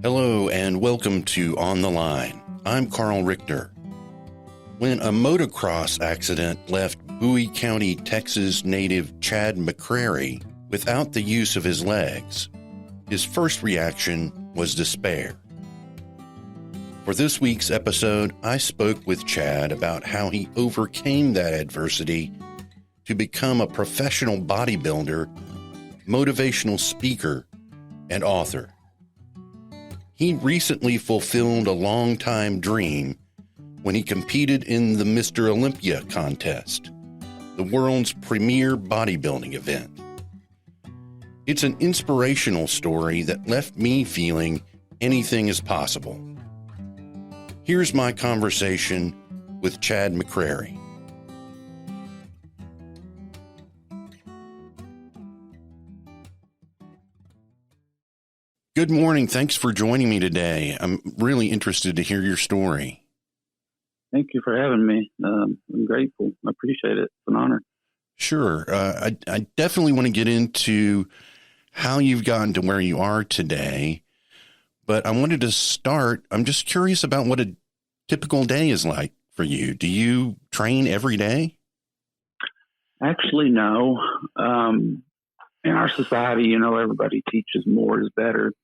Hello and welcome to On the Line. I'm Karl Richter. When a motocross accident left Bowie County, Texas native Chad McCrary without the use of his legs, his first reaction was despair. For this week's episode, I spoke with Chad about how he overcame that adversity to become a professional bodybuilder, motivational speaker, and author. He recently fulfilled a longtime dream when he competed in the Mr. Olympia contest, the world's premier bodybuilding event. It's an inspirational story that left me feeling anything is possible. Here's my conversation with Chad McCrary. Good morning. Thanks for joining me today. I'm really interested to hear your story. Thank you for having me. I'm grateful. I appreciate it. It's an honor. Sure. I definitely want to get into how you've gotten to where you are today, but I wanted to start. I'm just curious about what a typical day is like for you. Do you train every day? Actually, no. In our society, everybody teaches more is better.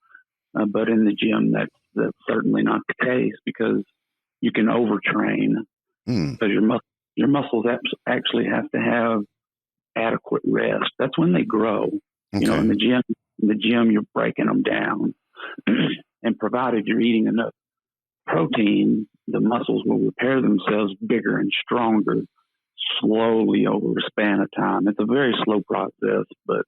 But in the gym, that's certainly not the case because you can overtrain because your muscles actually have to have adequate rest. That's when they grow. Okay. In the gym, you're breaking them down, and provided you're eating enough protein, the muscles will repair themselves bigger and stronger slowly over a span of time. It's a very slow process, but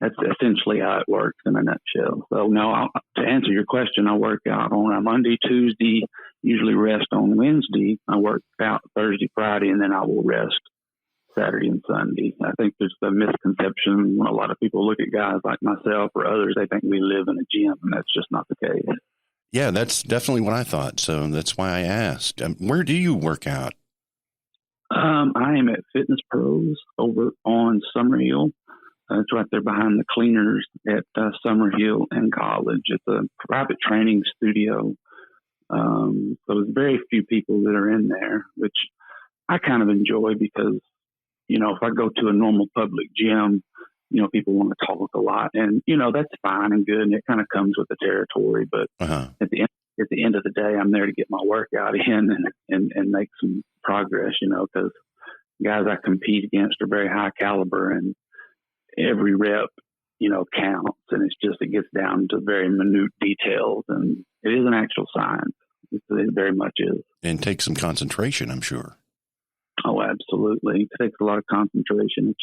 that's essentially how it works in a nutshell. So no, to answer your question, I work out on a Monday, Tuesday, usually rest on Wednesday. I work out Thursday, Friday, and then I will rest Saturday and Sunday. I think there's a misconception when a lot of people look at guys like myself or others, they think we live in a gym, and that's just not the case. Yeah, that's definitely what I thought. So that's why I asked. Where do you work out? I am at Fitness Pros over on Summerhill. It's right there behind the cleaners at Summerhill and College. It's a private training studio. So there's very few people that are in there, which I kind of enjoy because, if I go to a normal public gym, people want to talk a lot, and, that's fine and good, and it kind of comes with the territory. But at the end of the day, I'm there to get my workout in and make some progress, because guys I compete against are very high caliber, and every rep, counts, and it gets down to very minute details, and it is an actual science. It very much is. And take some concentration, I'm sure. Oh, absolutely. It takes a lot of concentration.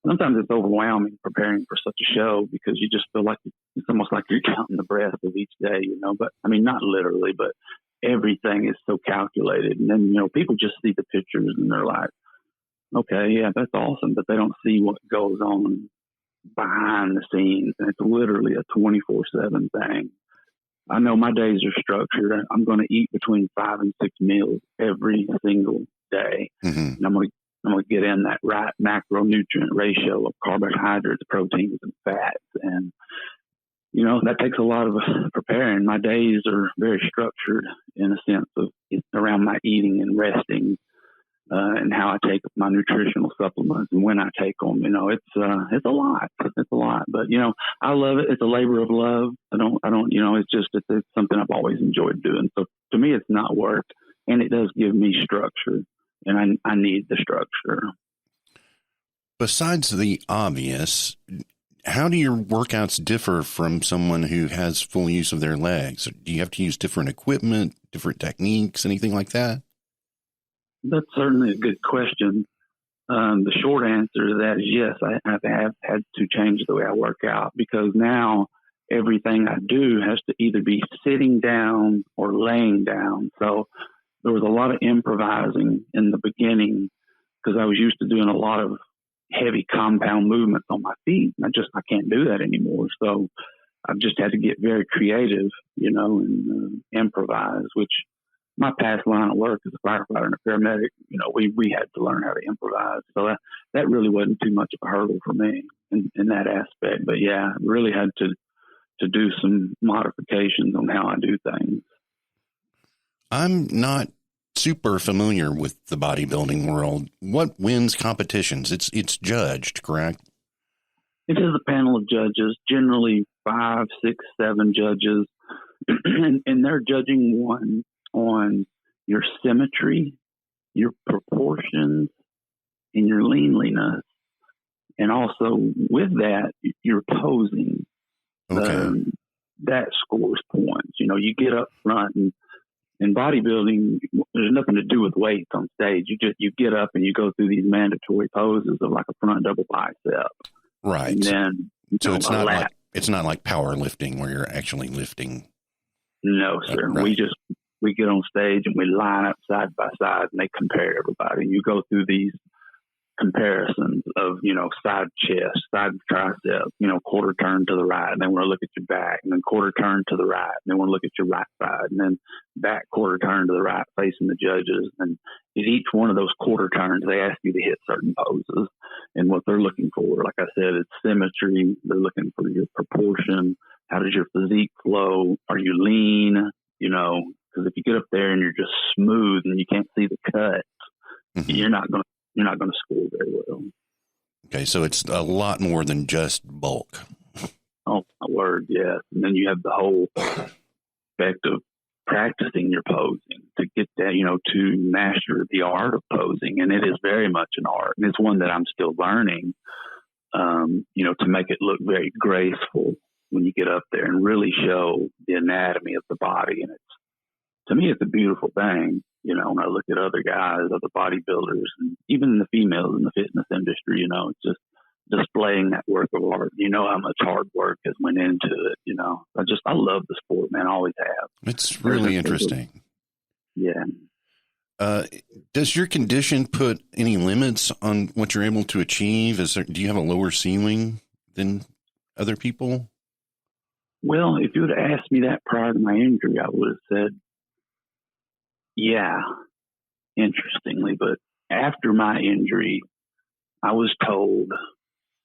Sometimes it's overwhelming preparing for such a show because you just feel like it's almost like you're counting the breath of each day, but I mean, not literally, but everything is so calculated. And then, people just see the pictures and they're like, okay, yeah, that's awesome. But they don't see what goes on behind the scenes. And it's literally a 24/7 thing. I know my days are structured. I'm going to eat between 5 and 6 meals every single day. Mm-hmm. And I'm going to get in that right macronutrient ratio of carbohydrates, proteins, and fats. And, that takes a lot of preparing. My days are very structured in a sense of around my eating and resting. And how I take my nutritional supplements and when I take them, it's a lot. It's a lot, but I love it. It's a labor of love. I don't, it's something I've always enjoyed doing. So to me, it's not work, and it does give me structure, and I need the structure. Besides the obvious, how do your workouts differ from someone who has full use of their legs? Do you have to use different equipment, different techniques, anything like that? That's certainly a good question. The short answer to that is yes, I have had to change the way I work out because now everything I do has to either be sitting down or laying down. So there was a lot of improvising in the beginning because I was used to doing a lot of heavy compound movements on my feet. I can't do that anymore. So I've just had to get very creative, and improvise, which my past line of work as a firefighter and a paramedic, we had to learn how to improvise. So that really wasn't too much of a hurdle for me in that aspect. But yeah, really had to to do some modifications on how I do things. I'm not super familiar with the bodybuilding world. What wins competitions? It's judged, correct? It is a panel of judges, generally 5, 6, 7 judges, and they're judging one on your symmetry, your proportions, and your leanliness. And also with that, your posing. Okay. That scores points. You know, you get up front, and in bodybuilding, there's nothing to do with weights on stage. You get up and you go through these mandatory poses of like a front double bicep. Right. And then so it's not like powerlifting where you're actually lifting. No, sir. Right. We get on stage and we line up side by side and they compare everybody. And you go through these comparisons of, you know, side chest, side tricep, you know, quarter turn to the right, and then we're going to look at your back, and then quarter turn to the right, and then we're going to look at your right side, and then back quarter turn to the right facing the judges. And at each one of those quarter turns, they ask you to hit certain poses. And what they're looking for, like I said, it's symmetry. They're looking for your proportion. How does your physique flow? Are you lean? You know, because if you get up there and you're just smooth and you can't see the cut, mm-hmm. you're not going to score very well. Okay, so it's a lot more than just bulk. Oh, my word, yes. And then you have the whole aspect of practicing your posing to get that, you know, to master the art of posing. And it is very much an art. And it's one that I'm still learning, you know, to make it look very graceful when you get up there and really show the anatomy of the body. And to me, it's a beautiful thing. You know, when I look at other guys, other bodybuilders, and even the females in the fitness industry, you know, it's just displaying that work of art. You know how much hard work has went into it. You know, I love the sport, man. I always have. It's really interesting. Yeah. Does your condition put any limits on what you're able to achieve? Do you have a lower ceiling than other people? Well, if you would have asked me that prior to my injury, I would have said, yeah, interestingly. But after my injury, I was told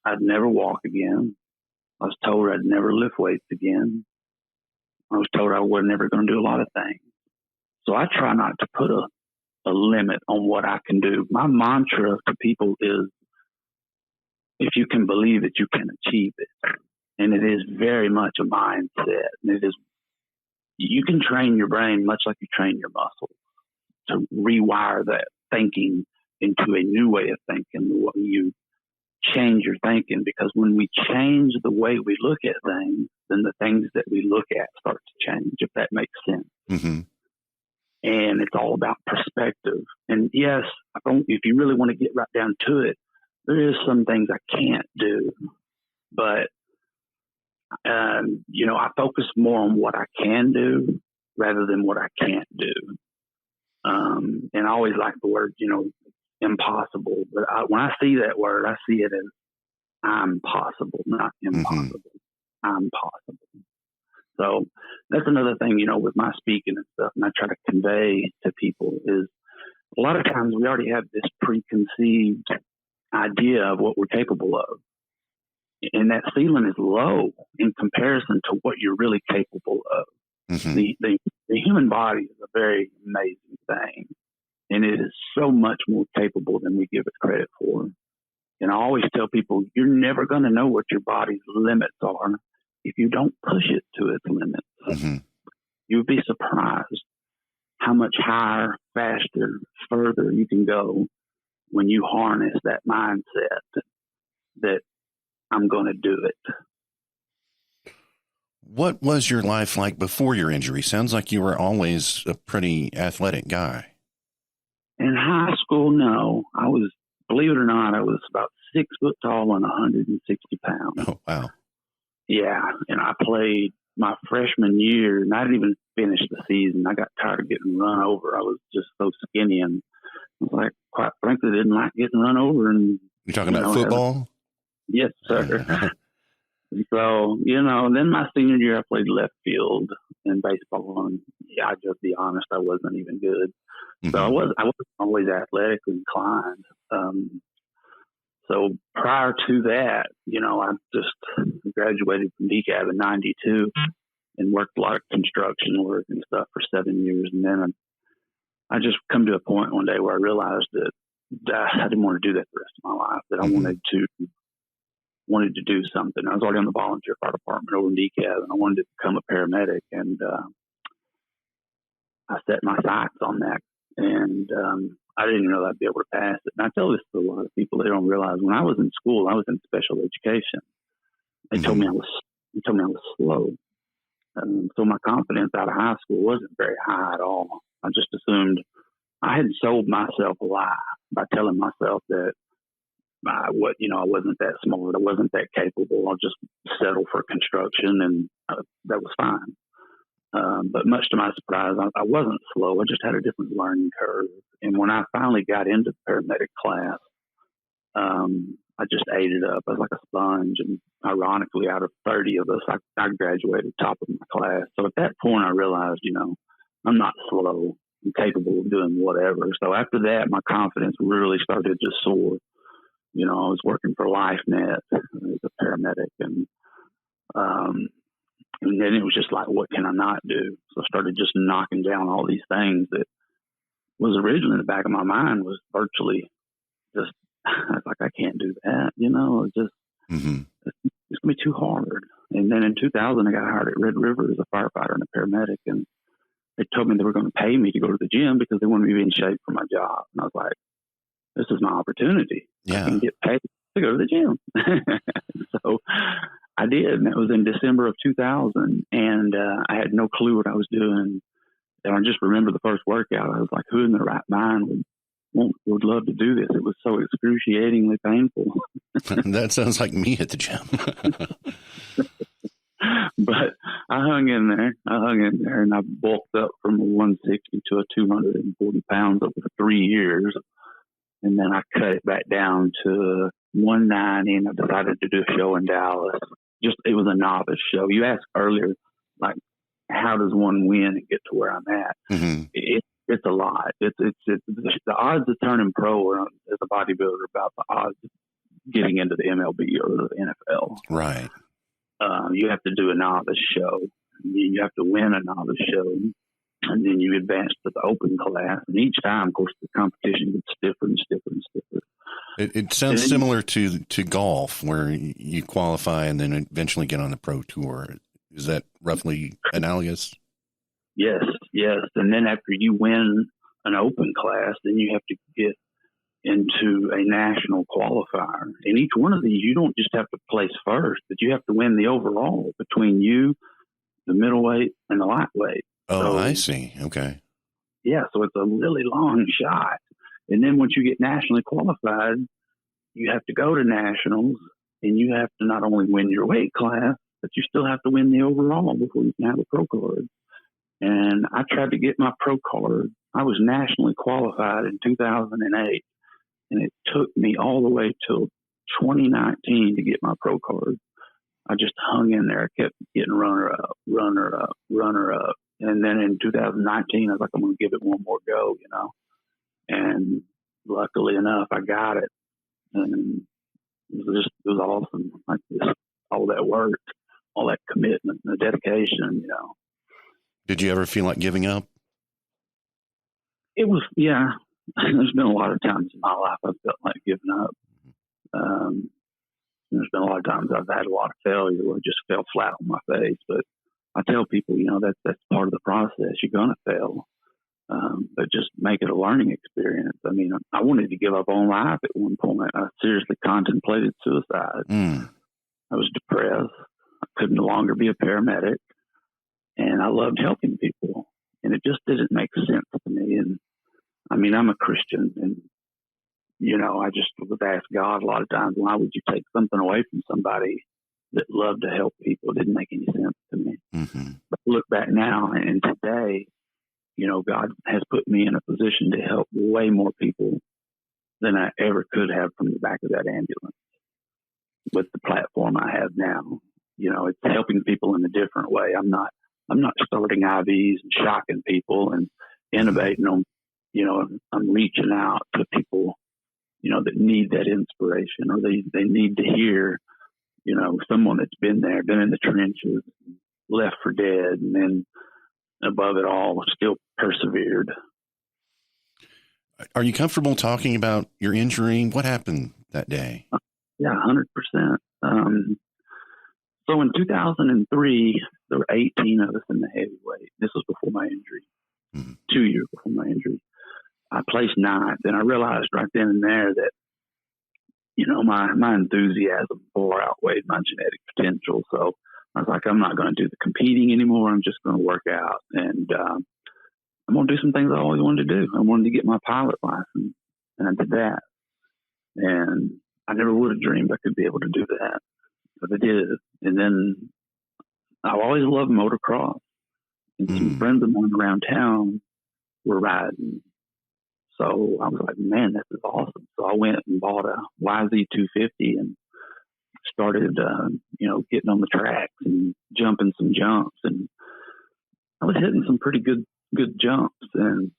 I'd never walk again. I was told I'd never lift weights again. I was told I was never going to do a lot of things. So I try not to put a limit on what I can do. My mantra to people is, if you can believe it, you can achieve it. And it is very much a mindset. And you can train your brain much like you train your muscles to rewire that thinking into a new way of thinking. You change your thinking, because when we change the way we look at things, then the things that we look at start to change, if that makes sense. Mm-hmm. And it's all about perspective. And yes, if you really want to get right down to it, there is some things I can't do, but you know, I focus more on what I can do rather than what I can't do. And I always like the word, you know, impossible. But when I see that word, I see it as I'm possible, not impossible. Mm-hmm. I'm possible. So that's another thing, you know, with my speaking and stuff, and I try to convey to people is a lot of times we already have this preconceived idea of what we're capable of. And that ceiling is low in comparison to what you're really capable of. Mm-hmm. The human body is a very amazing thing, and it is so much more capable than we give it credit for. And I always tell people, you're never going to know what your body's limits are if you don't push it to its limits. Mm-hmm. You'd be surprised how much higher, faster, further you can go when you harness that mindset that I'm going to do it. What was your life like before your injury? Sounds like you were always a pretty athletic guy. In high school, no. I was, believe it or not, I was about 6 foot tall and 160 pounds. Oh, wow. Yeah, and I played my freshman year, and I didn't even finish the season. I got tired of getting run over. I was just so skinny, and I was like, quite frankly, didn't like getting run over. And you're talking about football? Yes, sir. So, you know, then my senior year, I played left field in baseball, and yeah, I'll just be honest, I wasn't even good. Mm-hmm. So I wasn't always athletically inclined. So prior to that, you know, I just I graduated from DCAB in 92 and worked a lot of construction work and stuff for 7 years. And then I just come to a point one day where I realized that I didn't want to do that the rest of my life, that I wanted to do something. I was already on the volunteer fire department over in DCAB, and I wanted to become a paramedic. And I set my sights on that. And I didn't know I'd be able to pass it. And I tell this to a lot of people. They don't realize when I was in school, I was in special education. They told me I was slow. So my confidence out of high school wasn't very high at all. I just assumed I had sold myself a lie by telling myself that I wasn't that smart, I wasn't that capable. I'll just settle for construction, and that was fine. But much to my surprise, I wasn't slow. I just had a different learning curve. And when I finally got into the paramedic class, I just ate it up. I was like a sponge. And ironically, out of 30 of us, I graduated top of my class. So at that point, I realized, I'm not slow. I'm capable of doing whatever. So after that, my confidence really started to soar. I was working for LifeNet as a paramedic, and then it was just like, what can I not do? So I started just knocking down all these things that was originally in the back of my mind was virtually just, I was like, I can't do that. It's just, it's going to be too hard. And then in 2000, I got hired at Red River as a firefighter and a paramedic. And they told me they were going to pay me to go to the gym because they wanted me to be in shape for my job. And I was like, this is my opportunity. Yeah. I can get paid to go to the gym. So I did. And it was in December of 2000. And I had no clue what I was doing. And I just remember the first workout. I was like, who in their right mind would love to do this? It was so excruciatingly painful. That sounds like me at the gym. But I hung in there, and I bulked up from a 160 to a 240 pounds over 3 years. And then I cut it back down to 190, and I decided to do a show in Dallas. It was a novice show. You asked earlier, like, how does one win and get to where I'm at? Mm-hmm. It's a lot. It's the odds of turning pro as a bodybuilder about the odds of getting into the MLB or the NFL. Right. You have to do a novice show. You have to win a novice show. And then you advance to the open class. And each time, of course, the competition gets stiffer and stiffer and stiffer. It sounds similar to golf, where you qualify and then eventually get on the pro tour. Is that roughly analogous? Yes. And then after you win an open class, then you have to get into a national qualifier. And each one of these, you don't just have to place first, but you have to win the overall between you, the middleweight, and the lightweight. Oh, so, I see. Okay. Yeah, so it's a really long shot. And then once you get nationally qualified, you have to go to nationals, and you have to not only win your weight class, but you still have to win the overall before you can have a pro card. And I tried to get my pro card. I was nationally qualified in 2008, and it took me all the way till 2019 to get my pro card. I just hung in there. I kept getting runner up. And then in 2019, I was like, I'm going to give it one more go, And luckily enough, I got it. And it was awesome. Like all that work, all that commitment, the dedication, Did you ever feel like giving up? It was, yeah. There's been a lot of times in my life I've felt like giving up. There's been a lot of times I've had a lot of failure where I just fell flat on my face. But I tell people, that's part of the process. You're going to fail. But just make it a learning experience. I mean, I wanted to give up on life at one point. I seriously contemplated suicide. I was depressed. I could no longer be a paramedic. And I loved helping people. And it just didn't make sense to me. And I mean, I'm a Christian, and I just would ask God a lot of times, why would you take something away from somebody that loved to help people? It didn't make any sense to me. Mm-hmm. But look back now, and today, God has put me in a position to help way more people than I ever could have from the back of that ambulance with the platform I have now. It's helping people in a different way. I'm not starting IVs and shocking people and innovating them. I'm reaching out to people, that need that inspiration, or they need to hear, someone that's been there, been in the trenches, left for dead, and then above it all, still persevered. Are you comfortable talking about your injury? What happened that day? Yeah, 100%. So in 2003, there were 18 of us in the heavyweight. This was before my injury, 2 years before my injury. I placed ninth, and I realized right then and there that, my enthusiasm far outweighed my genetic potential. So I was like, I'm not going to do the competing anymore. I'm just going to work out, and I'm going to do some things I always wanted to do. I wanted to get my pilot license, and I did that. And I never would have dreamed I could be able to do that, but I did. And then I always loved motocross, and some friends of mine around town were riding. So I was like, man, this is awesome. So I went and bought a YZ250 and started, getting on the tracks and jumping some jumps. And I was hitting some pretty good jumps. And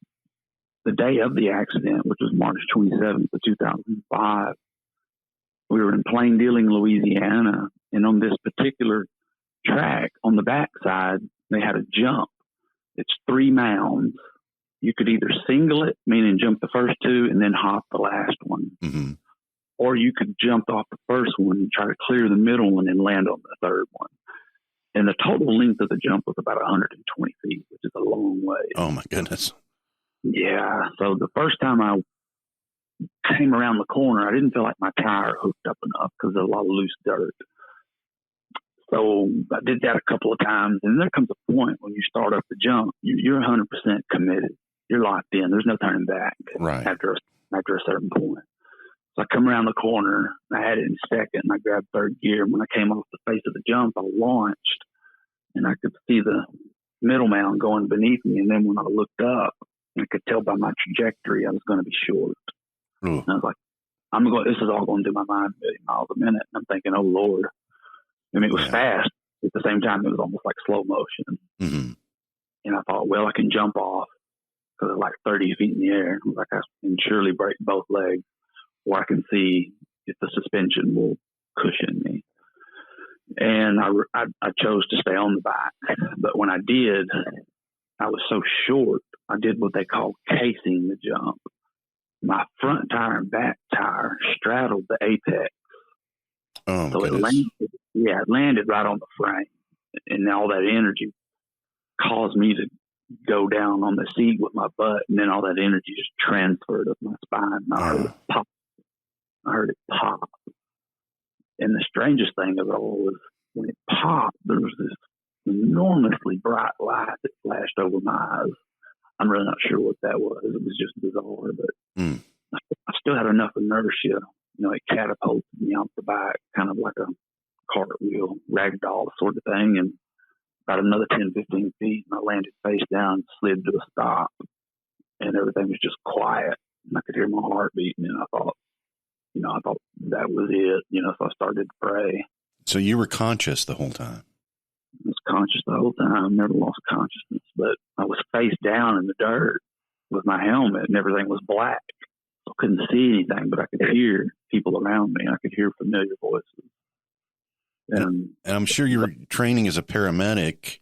the day of the accident, which was March 27th of 2005, we were in Plain Dealing, Louisiana. And on this particular track, on the backside, they had a jump. It's 3 mounds. You could either single it, meaning jump the first 2 and then hop the last one. Mm-hmm. Or you could jump off the first one and try to clear the middle one and land on the third one. And the total length of the jump was about 120 feet, which is a long way. Oh, my goodness. Yeah. So the first time I came around the corner, I didn't feel like my tire hooked up enough because there's a lot of loose dirt. So I did that a couple of times. And there comes a point when you start up the jump, you're 100% committed. You're locked in. There's no turning back after a certain point. So I come around the corner. I had it in second, and I grabbed third gear. And when I came off the face of the jump, I launched, and I could see the middle mound going beneath me. And then when I looked up, I could tell by my trajectory I was going to be short. And I was like, this is all going through my mind, 1 million miles a minute. And I'm thinking, oh, Lord. I mean, it was fast. At the same time, it was almost like slow motion. Mm-hmm. And I thought, well, I can jump off because it's like 30 feet in the air. Like I can surely break both legs, or I can see if the suspension will cushion me. And I chose to stay on the bike. But when I did, I was so short, I did what they call casing the jump. My front tire and back tire straddled the apex. Oh, so goodness. it landed right on the frame. And all that energy caused me to go down on the seat with my butt, and then all that energy just transferred up my spine. And I heard it pop. And the strangest thing of it all was when it popped, there was this enormously bright light that flashed over my eyes. I'm really not sure what that was. It was just bizarre, but I still had enough inertia. It catapulted me off the bike, kind of like a cartwheel, ragdoll sort of thing. And about another 10, 15 feet, and I landed face down, slid to a stop, and everything was just quiet. And I could hear my heart beating, and I thought that was it. So I started to pray. So you were conscious the whole time? I was conscious the whole time. Never lost consciousness, but I was face down in the dirt with my helmet, and everything was black. So I couldn't see anything, but I could hear people around me. I could hear familiar voices. And I'm sure your training as a paramedic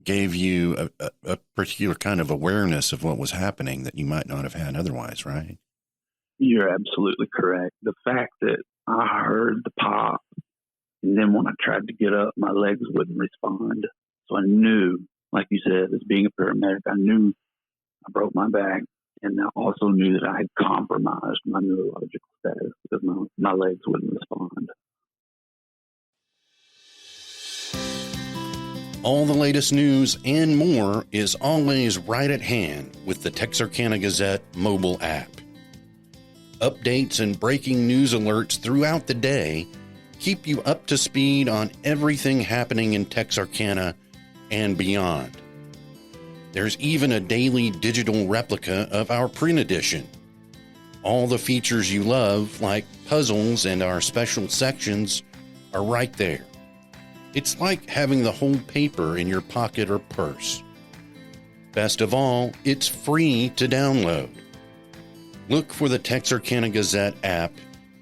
gave you a particular kind of awareness of what was happening that you might not have had otherwise, right? You're absolutely correct. The fact that I heard the pop, and then when I tried to get up, my legs wouldn't respond. So I knew, like you said, as being a paramedic, I knew I broke my back, and I also knew that I had compromised my neurological status because my legs wouldn't respond. All the latest news and more is always right at hand with the Texarkana Gazette mobile app. Updates and breaking news alerts throughout the day keep you up to speed on everything happening in Texarkana and beyond. There's even a daily digital replica of our print edition. All the features you love, like puzzles and our special sections, are right there. It's like having the whole paper in your pocket or purse. Best of all, it's free to download. Look for the Texarkana Gazette app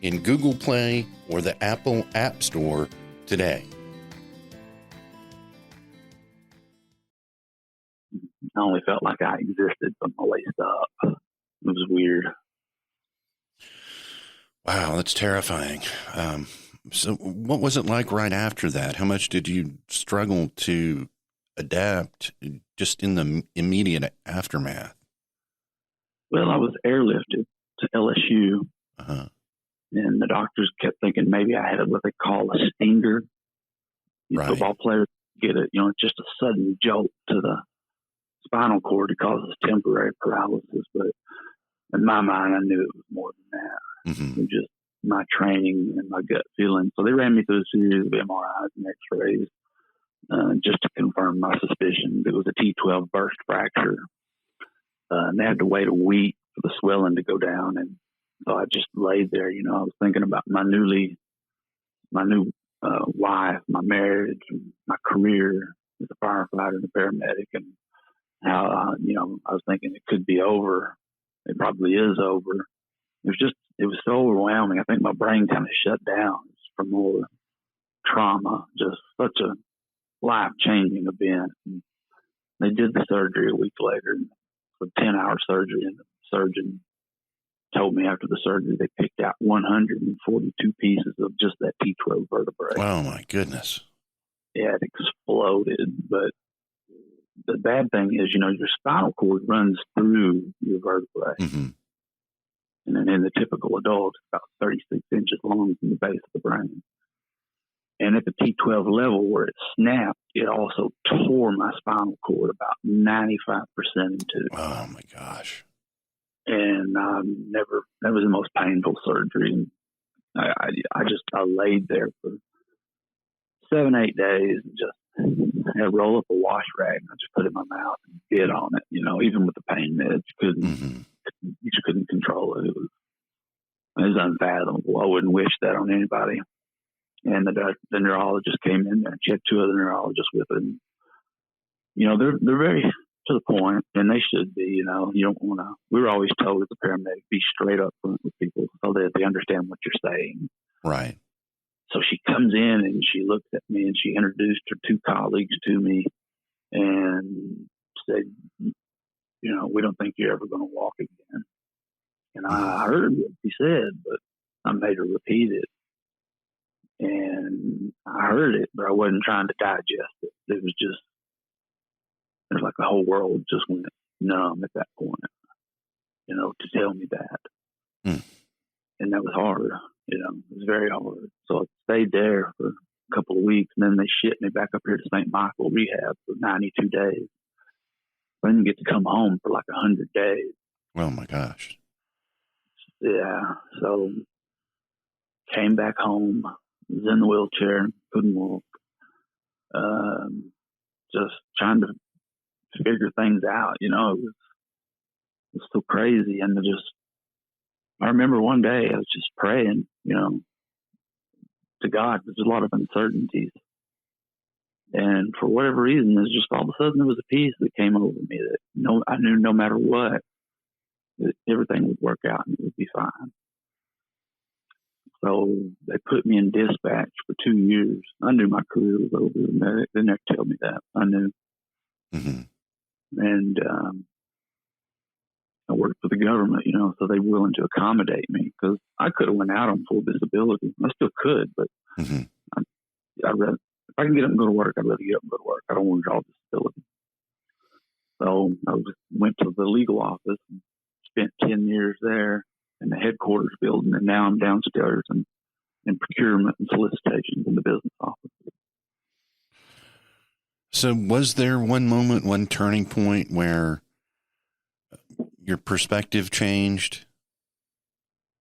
in Google Play or the Apple App Store today. I only felt like I existed from my waist up. It was weird. Wow, that's terrifying. So what was it like right after that? How much did you struggle to adapt just in the immediate aftermath? Well, I was airlifted to LSU, Uh-huh. and the doctors kept thinking maybe I had what they call a stinger. Right. Football players get it, just a sudden jolt to the spinal cord. It causes temporary paralysis, but in my mind, I knew it was more than that. Mm-hmm. It was just my training and my gut feeling. So they ran me through a series of MRIs and X-rays just to confirm my suspicion. It was a T12 burst fracture. And they had to wait a week for the swelling to go down. And so I just laid there, I was thinking about my new wife, my marriage, and my career as a firefighter and a paramedic, and how, I was thinking it could be over. It probably is over. It was so overwhelming. I think my brain kind of shut down from all the trauma, just such a life-changing event. And they did the surgery a week later, a 10-hour surgery, and the surgeon told me after the surgery they picked out 142 pieces of just that T12 vertebrae. Oh, my goodness. Yeah, it exploded. But the bad thing is, your spinal cord runs through your vertebrae. Mm-hmm. And then in the typical adult, it's about 36 inches long from the base of the brain. And at the T12 level where it snapped, it also tore my spinal cord about 95% in two. Oh, my gosh. And that was the most painful surgery. And I laid there for 7-8 days and just had to roll up a wash rag and I just put it in my mouth and bit on it, even with the pain meds, you just couldn't control it. It was unfathomable. I wouldn't wish that on anybody. And the neurologist came in there and she had 2 other neurologists with her. And, they're very to the point, and they should be, you don't want to, we were always told as a paramedic, be straight up front with people so that they understand what you're saying. Right. So she comes in and she looked at me and she introduced her 2 colleagues to me and said, we don't think you're ever going to walk again. And I heard what she said, but I made her repeat it. And I heard it, but I wasn't trying to digest it. It was like the whole world just went numb at that point, to tell me that. And that was hard, it was very hard. So I stayed there for a couple of weeks, and then they shipped me back up here to St. Michael rehab for 92 days. I didn't get to come home for like 100 days. Oh, my gosh. Yeah. So came back home, was in the wheelchair, couldn't walk. Just trying to figure things out, it was so crazy. And I remember one day I was just praying, to God. There's a lot of uncertainties. And for whatever reason, there's just all of a sudden there was a peace that came over me that I knew no matter what, that everything would work out and it would be fine. So they put me in dispatch for 2 years. I knew my career was over, and they never tell me that. I knew. Mm-hmm. And I worked for the government, so they were willing to accommodate me because I could have went out on full disability. I still could, but I'd rather, if I can get up and go to work, I'd rather get up and go to work. I don't want to draw disability. So I went to the legal office and spent 10 years there in the headquarters building, and now I'm downstairs in procurement and solicitations in the business office. So was there one moment, one turning point where your perspective changed?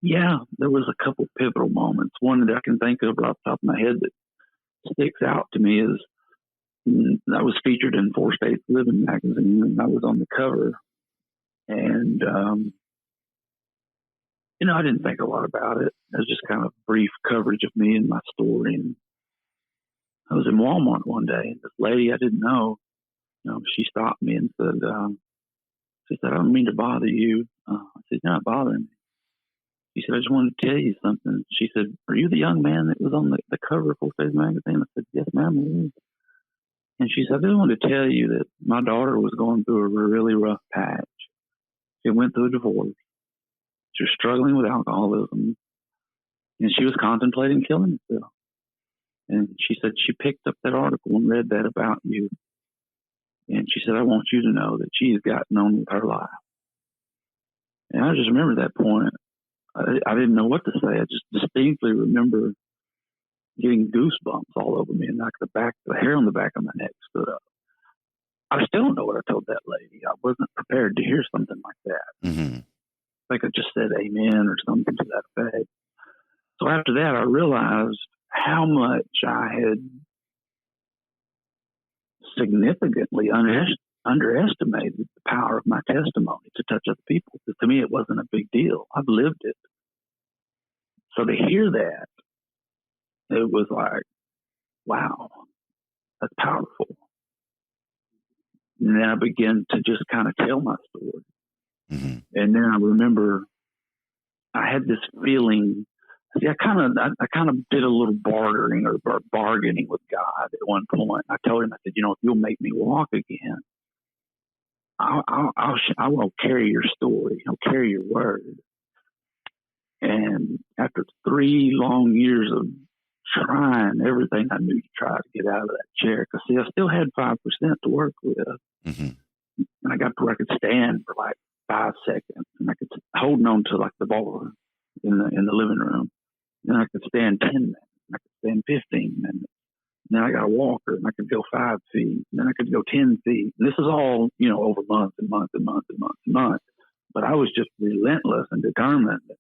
Yeah, there was a couple pivotal moments. One that I can think of right off the top of my head that sticks out to me is I was featured in 4 States Living magazine, and I was on the cover. And, I didn't think a lot about it. It was just kind of brief coverage of me and my story. And I was in Walmart one day, and this lady I didn't know, she stopped me and said, I don't mean to bother you. I said, you're not bothering me. She said, I just wanted to tell you something. She said, are you the young man that was on the cover of Full Face magazine? I said, yes, ma'am. I is. And she said, I just wanted to tell you that my daughter was going through a really rough patch. She went through a divorce. She was struggling with alcoholism. And she was contemplating killing herself. And she said she picked up that article and read that about you. And she said, I want you to know that she has gotten on with her life. And I just remember that point. I didn't know what to say. I just distinctly remember getting goosebumps all over me, and like the hair on the back of my neck stood up. I still don't know what I told that lady. I wasn't prepared to hear something like that. Mm-hmm. Like I just said amen or something to that effect. So after that, I realized how much I had significantly underestimated the power of my testimony to touch other people. Because to me, it wasn't a big deal. I've lived it. So to hear that, it was like, wow, that's powerful. And then I began to just kind of tell my story. Mm-hmm. And then I remember I had this feeling. See, I kind of did a little bartering or bargaining with God at one point. I told him, I said, if you'll make me walk again, I will carry your story. I'll carry your word. And after 3 long years of trying everything I knew to try to get out of that chair, because see, I still had 5% to work with. Mm-hmm. And I got to where I could stand for like 5 seconds, and I could holding on to like the bar in the living room. Then I could stand 10 minutes, and I could stand 15 minutes. And then I got a walker, and I could go 5 feet. And then I could go 10 feet. And this is all, over months and months and months and months and months. But I was just relentless and determined that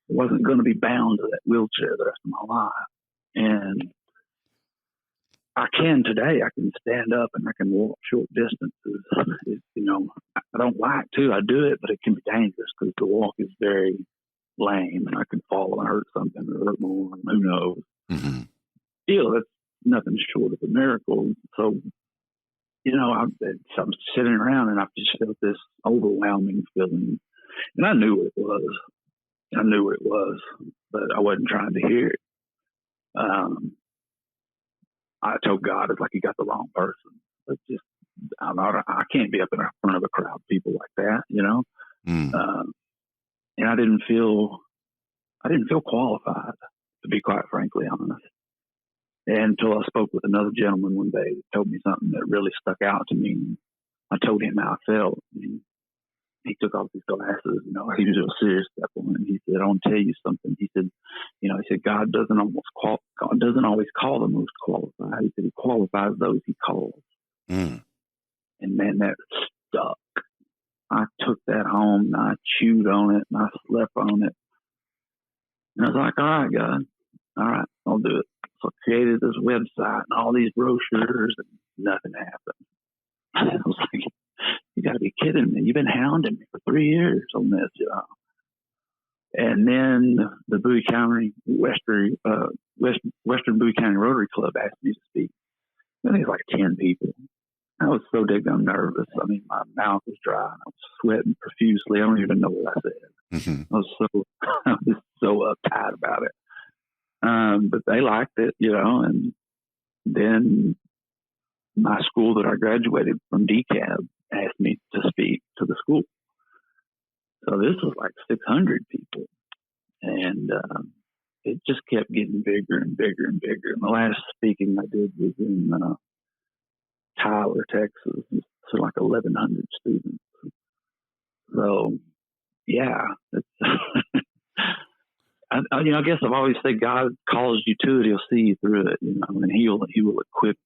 I wasn't going to be bound to that wheelchair the rest of my life. And I can today. I can stand up and I can walk short distances. I don't like to. I do it, but it can be dangerous because the walk is very lame, and I could fall and hurt something or hurt more. Who knows? Mm-hmm. Still, that's nothing short of a miracle. So, I'm sitting around and I've just felt this overwhelming feeling, and I knew what it was. But I wasn't trying to hear it. I told God, it's like he got the wrong person. It's just, I can't be up in front of a crowd of people like that, Mm. And I didn't feel qualified, to be quite frankly honest. And until I spoke with another gentleman one day that told me something that really stuck out to me. I told him how I felt. And he took off his glasses, he was real serious at that point. And he said, I want to tell you something. He said, God doesn't always call the most qualified. He said he qualifies those he calls. Mm. And man, that stuck. I took that home and I chewed on it and I slept on it. And I was like, all right, God, all right, I'll do it. So I created this website and all these brochures, and nothing happened. I was like, you got to be kidding me. You've been hounding me for 3 years on this job. And then the Bowie County, Western Bowie County Rotary Club asked me to speak. I think it's like 10 people. I was so daggone nervous. I mean, my mouth was dry and I was sweating profusely. I don't even know what I said. Mm-hmm. I was so uptight about it. But they liked it, and then my school that I graduated from DCAB asked me to speak to the school. So this was like 600 people. And it just kept getting bigger and bigger and bigger. And the last speaking I did was in Tyler, Texas, to like 1,100 students. So, yeah, it's I guess I've always said God calls you to it. He'll see you through it, and he will equip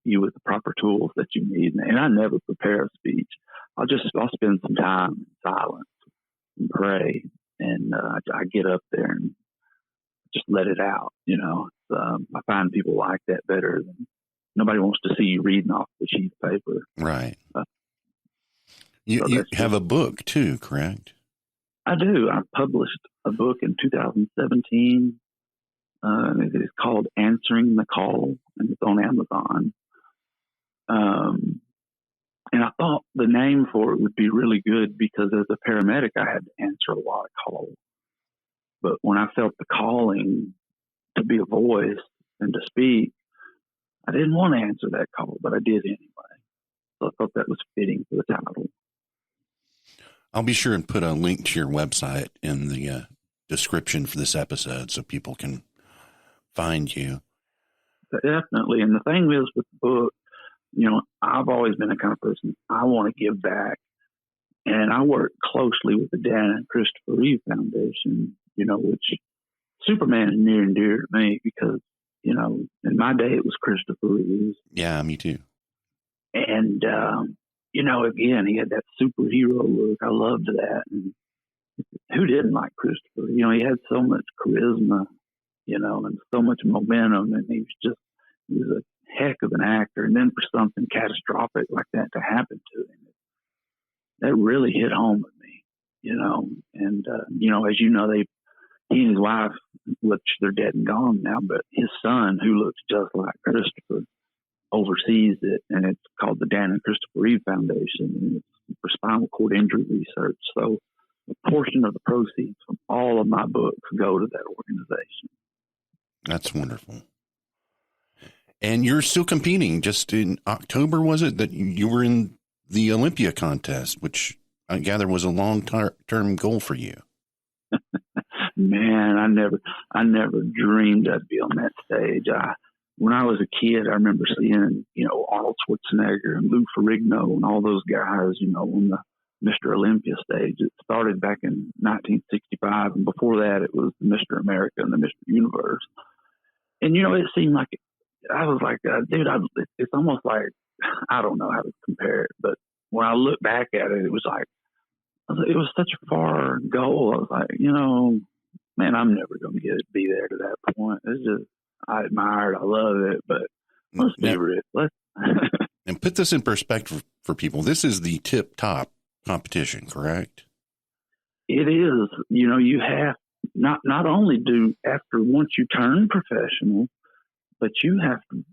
you with the proper tools that you need. And I never prepare a speech. I'll spend some time in silence and pray, and I get up there and just let it out. I find people like that better than nobody wants to see you reading off the sheet of paper. Right. You have a book too, correct? I do. I published a book in 2017. It is called Answering the Call, and it's on Amazon. And I thought the name for it would be really good because as a paramedic, I had to answer a lot of calls. But when I felt the calling to be a voice and to speak, I didn't want to answer that call, but I did anyway. So I thought that was fitting for the title. I'll be sure and put a link to your website in the description for this episode so people can find you. Definitely. And the thing is with the book, I've always been the kind of person, I want to give back. And I work closely with the Dan and Christopher Reeve Foundation, which Superman is near and dear to me because, in my day it was Christopher Reeve. Yeah, me too. And, again, he had that superhero look. I loved that. And who didn't like Christopher? He had so much charisma, and so much momentum. And he was a heck of an actor. And then for something catastrophic like that to happen to him, that really hit home with me, And, as you know, he and his wife, which they're dead and gone now, but his son, who looks just like Christopher, oversees it, and it's called the Dan and Christopher Reeve Foundation, and it's for spinal cord injury research. So a portion of the proceeds from all of my books go to that organization. That's wonderful. And you're still competing. Just in October, was it, that you were in the Olympia contest, which I gather was a long-term goal for you? Man, I never dreamed I'd be on that stage. When I was a kid, I remember seeing, Arnold Schwarzenegger and Lou Ferrigno and all those guys, on the Mr. Olympia stage. It started back in 1965, and before that, it was Mr. America and the Mr. Universe. And, it seemed like, I was like, dude, it's almost like, I don't know how to compare it, but when I look back at it, it was such a far goal. I was like, man, I'm never going to be there to that point. It's just, I admire it. I love it, but let's be real. And put this in perspective for people. This is the tip-top competition, correct? It is. You have not only do after once you turn professional, but you have to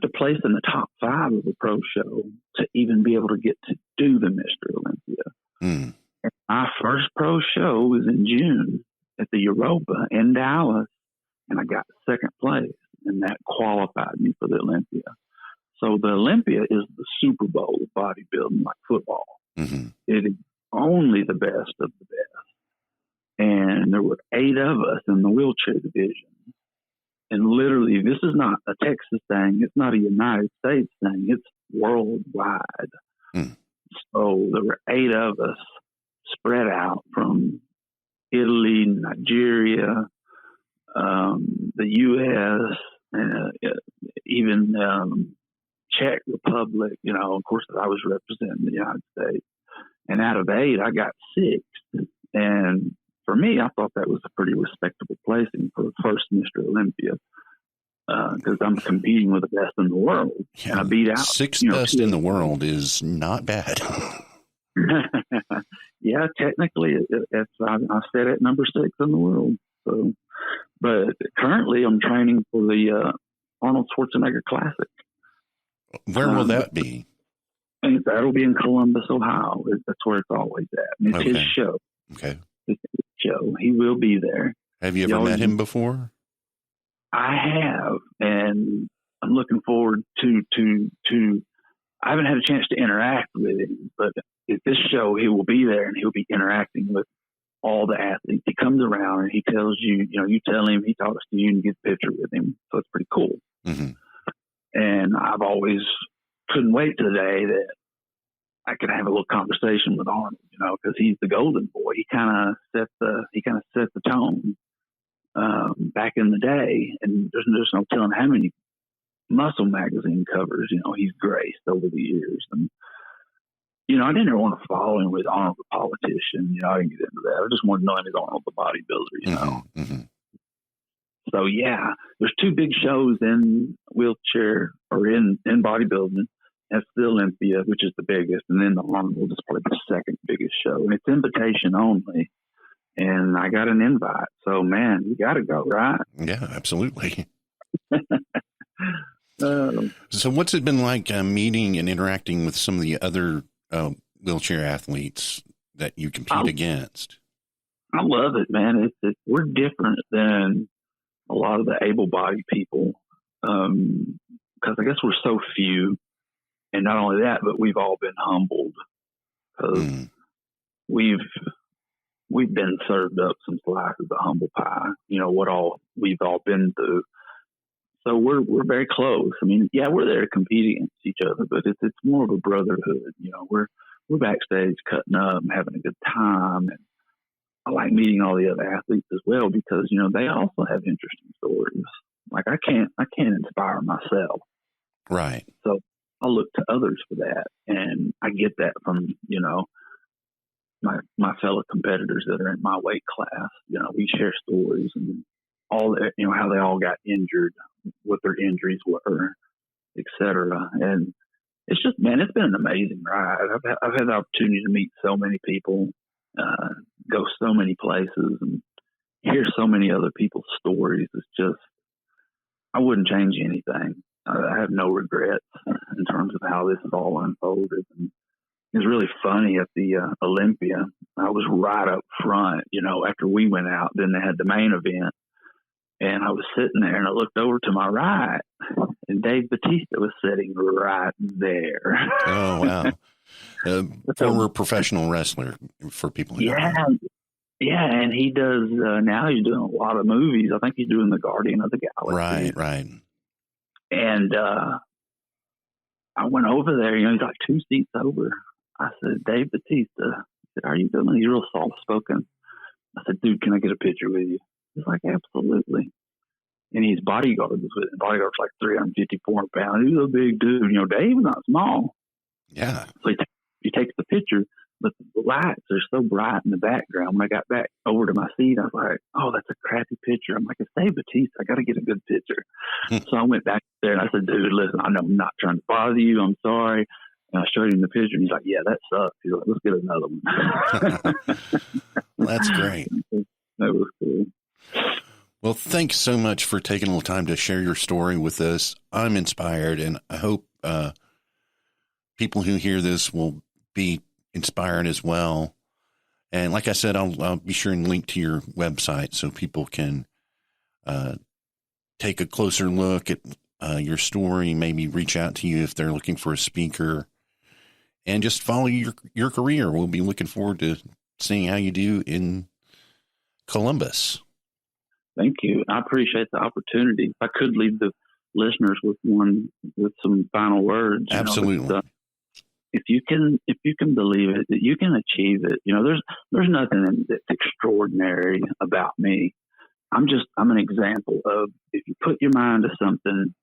place in the top 5 of the pro show to even be able to get to do the Mr. Olympia. Mm. And my first pro show was in June at the Europa in Dallas, and I got second place, and that qualified me for the Olympia. So the Olympia is the Super Bowl of bodybuilding, like football. Mm-hmm. It is only the best of the best. And there were 8 of us in the wheelchair division. And literally, this is not a Texas thing. It's not a United States thing. It's worldwide. Mm. So there were 8 of us spread out from Italy, Nigeria, the U.S., and even Czech Republic. Of course, I was representing the United States. And out of 8, I got 6. And for me, I thought that was a pretty respectable placing for the first Mr. Olympia because I'm competing with the best in the world. Yeah, and I beat out 6th best in the world is not bad. Yeah, technically, I set at number 6 in the world. So, but currently, I'm training for the Arnold Schwarzenegger Classic. Where will that be? And that'll be in Columbus, Ohio. That's where it's always at. And it's his show. Okay. It's his show. He will be there. Have you ever met him before? I have, and I'm looking forward to. I haven't had a chance to interact with him, but at this show, he will be there and he'll be interacting with all the athletes. He comes around and he tells you, you tell him, he talks to you and you get a picture with him. So it's pretty cool. Mm-hmm. And I've always couldn't wait to the day that I could have a little conversation with Arnold, because he's the golden boy. He kind of set the tone back in the day, and there's no telling how many Muscle magazine covers he's graced over the years. And I didn't ever want to follow him with Arnold the politician. I didn't get into that. I just wanted to know him as Arnold the bodybuilder. Mm-hmm. Mm-hmm. So yeah, there's 2 big shows in wheelchair or in bodybuilding. That's the Olympia, which is the biggest, and then the Arnold is probably the second biggest show, and it's invitation only. And I got an invite, so man, you got to go, right? Yeah, absolutely. So what's it been like meeting and interacting with some of the other wheelchair athletes that you compete against? I love it, man. We're different than a lot of the able-bodied people because I guess we're so few. And not only that, but we've all been humbled because we've been served up some slices of humble pie. You know what all we've all been through. So we're very close. I mean, yeah, we're there to compete against each other, but it's more of a brotherhood. You know, we're backstage cutting up and having a good time, and I like meeting all the other athletes as well because you know they also have interesting stories. Like I can't inspire myself, right? So I look to others for that, and I get that from you know my fellow competitors that are in my weight class. You know, we share stories and all that, you know, how they all got injured, what their injuries were, etc. And it's just, man, it's been an amazing ride. I've had the opportunity to meet so many people, go so many places, and hear so many other people's stories. It's just, I wouldn't change anything. I have no regrets in terms of how this has all unfolded. And it was really funny at the Olympia. I was right up front, you know, after we went out, then they had the main event. And I was sitting there and I looked over to my right and Dave Bautista was sitting right there. Oh, wow. Former professional wrestler for people who Yeah. Yeah. And he does, now he's doing a lot of movies. I think he's doing The Guardian of the Galaxy. Right. And I went over there, you know, he's like 2 seats over. I said, Dave Bautista, I said, how are you doing? He's real soft spoken. I said, dude, can I get a picture with you? He's like, absolutely. And his bodyguard was with him. Bodyguard's like 354 pounds. He was a big dude. You know, Dave was not small. Yeah. So he takes the picture, but the lights are so bright in the background. When I got back over to my seat, I was like, oh, that's a crappy picture. I'm like, it's Dave Bautista. I got to get a good picture. So I went back there and I said, dude, listen, I know I'm not trying to bother you. I'm sorry. And I showed him the picture, and he's like, yeah, that sucks. He's like, let's get another one. Well, that's great. That was cool. Well, thanks so much for taking a little time to share your story with us. I'm inspired, and I hope people who hear this will be inspired as well. And like I said, I'll be sure and link to your website so people can take a closer look at your story, maybe reach out to you if they're looking for a speaker, and just follow your career. We'll be looking forward to seeing how you do in Columbus. Thank you. I appreciate the opportunity. If I could leave the listeners with some final words. Absolutely. You know, if you can believe it, that you can achieve it. You know, there's nothing that's extraordinary about me. I'm an example of, if you put your mind to something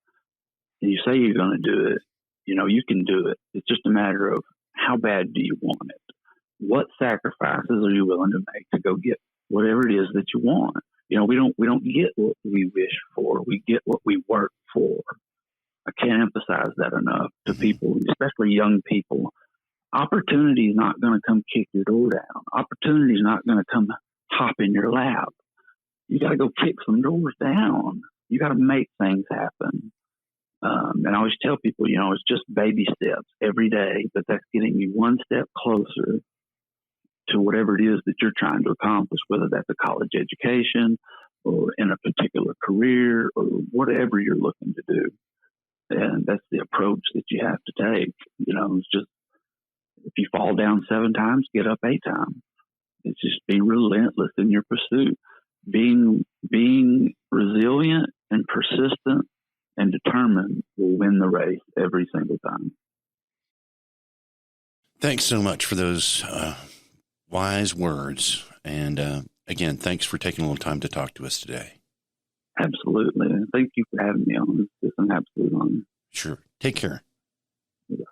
and you say you're going to do it, you know, you can do it. It's just a matter of how bad do you want it? What sacrifices are you willing to make to go get whatever it is that you want? You know, we don't get what we wish for. We get what we work for. I can't emphasize that enough to people, especially young people. Opportunity is not going to come kick your door down. Opportunity is not going to come hop in your lap. You got to go kick some doors down. You got to make things happen. And I always tell people, you know, it's just baby steps every day, but that's getting you one step closer to whatever it is that you're trying to accomplish, whether that's a college education or in a particular career or whatever you're looking to do. And that's the approach that you have to take. You know, it's just, if you fall down 7 times, get up 8 times. It's just be relentless in your pursuit. Being resilient and persistent and determined will win the race every single time. Thanks so much for those wise words. And again, thanks for taking a little time to talk to us today. Absolutely. Thank you for having me on. It's an absolute honor. Sure. Take care. Yeah.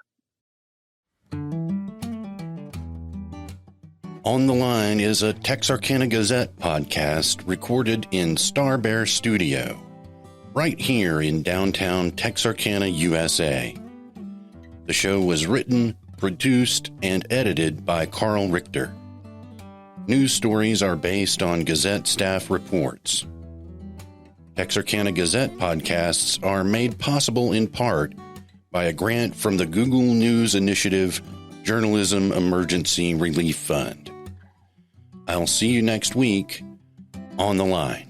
On the Line is a Texarkana Gazette podcast recorded in Star Bear Studio, right here in downtown Texarkana, USA. The show was written, produced, and edited by Karl Richter. News stories are based on Gazette staff reports. Texarkana Gazette podcasts are made possible in part by a grant from the Google News Initiative Journalism Emergency Relief Fund. I'll see you next week on the line.